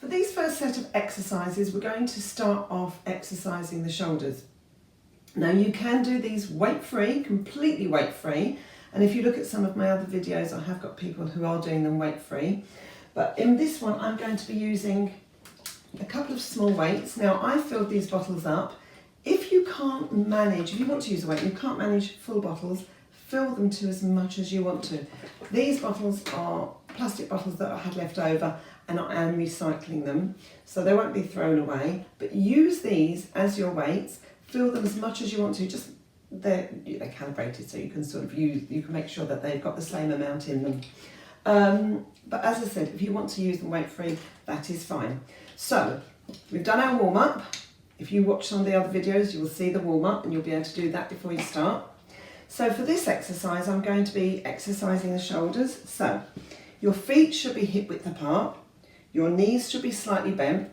For these first set of exercises, we're going to start off exercising the shoulders. Now you can do these weight-free, completely weight-free, and if you look at some of my other videos, I have got people who are doing them weight-free. But in this one, I'm going to be using a couple of small weights. Now I filled these bottles up. If you can't manage, if you want to use a weight, you can't manage full bottles, fill them to as much as you want to. These bottles are plastic bottles that I had left over, and I am recycling them, so they won't be thrown away. But use these as your weights, fill them as much as you want to, just they're calibrated so you can sort of you can make sure that they've got the same amount in them. But as I said, if you want to use them weight free, that is fine. So we've done our warm up. If you watch some of the other videos, you will see the warm up and you'll be able to do that before you start. So for this exercise, I'm going to be exercising the shoulders. So your feet should be hip width apart. Your knees should be slightly bent.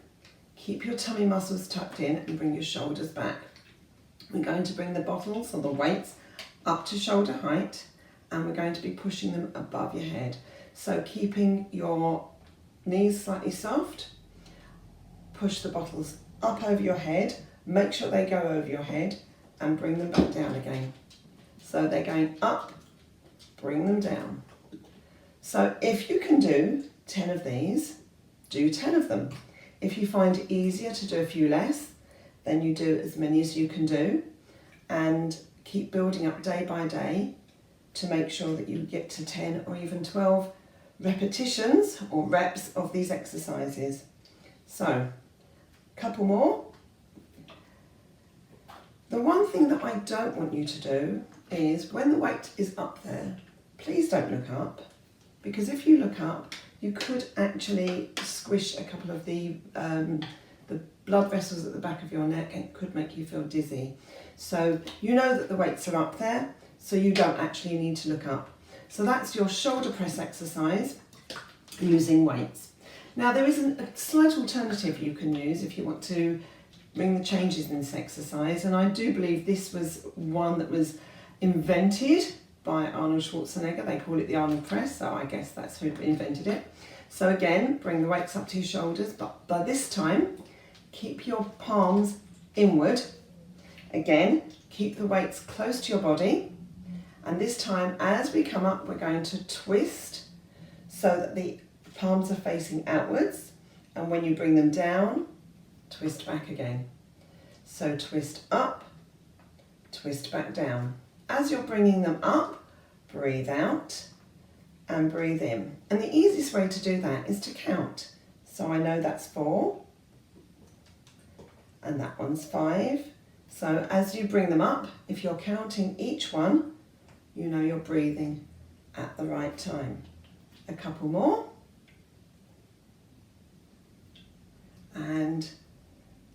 Keep your tummy muscles tucked in and bring your shoulders back. We're going to bring the bottles or the weights up to shoulder height, and we're going to be pushing them above your head. So keeping your knees slightly soft, push the bottles up over your head, make sure they go over your head, and bring them back down again. So they're going up, bring them down. So if you can do 10 of these, do 10 of them. If you find it easier to do a few less, then you do as many as you can do, and keep building up day by day to make sure that you get to 10 or even 12 repetitions or reps of these exercises. So, a couple more. The one thing that I don't want you to do is when the weight is up there, please don't look up, because if you look up, you could actually squish a couple of the blood vessels at the back of your neck, and it could make you feel dizzy. So you know that the weights are up there, so you don't actually need to look up. So that's your shoulder press exercise using weights. Now there is a slight alternative you can use if you want to bring the changes in this exercise, and I do believe this was one that was invented by Arnold Schwarzenegger. They call it the Arnold press, so I guess that's who invented it. So again, bring the weights up to your shoulders, but by this time, keep your palms inward. Again, keep the weights close to your body. And this time, as we come up, we're going to twist so that the palms are facing outwards. And when you bring them down, twist back again. So twist up, twist back down. As you're bringing them up, breathe out and breathe in. And the easiest way to do that is to count. So I know that's 4 and that one's 5. So as you bring them up, if you're counting each one, you know you're breathing at the right time. A couple more. And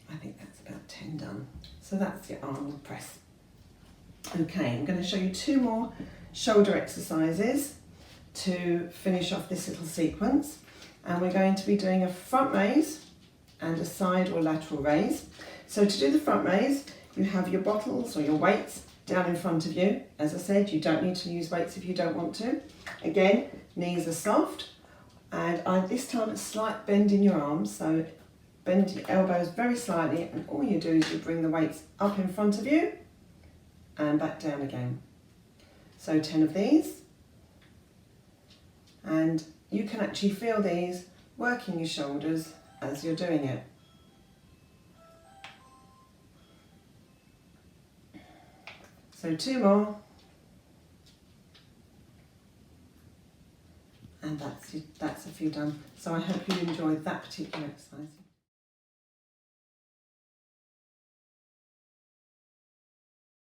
I think that's about 10 done. So that's your Arnold press. Okay, I'm going to show you 2 more shoulder exercises to finish off this little sequence. And we're going to be doing a front raise and a side or lateral raise. So to do the front raise, you have your bottles or your weights down in front of you. As I said, you don't need to use weights if you don't want to. Again, knees are soft, and this time a slight bend in your arms. So bend your elbows very slightly, and all you do is you bring the weights up in front of you and back down again. So 10 of these, and you can actually feel these working your shoulders as you're doing it. So 2 more, and that's a few done. So I hope you enjoyed that particular exercise.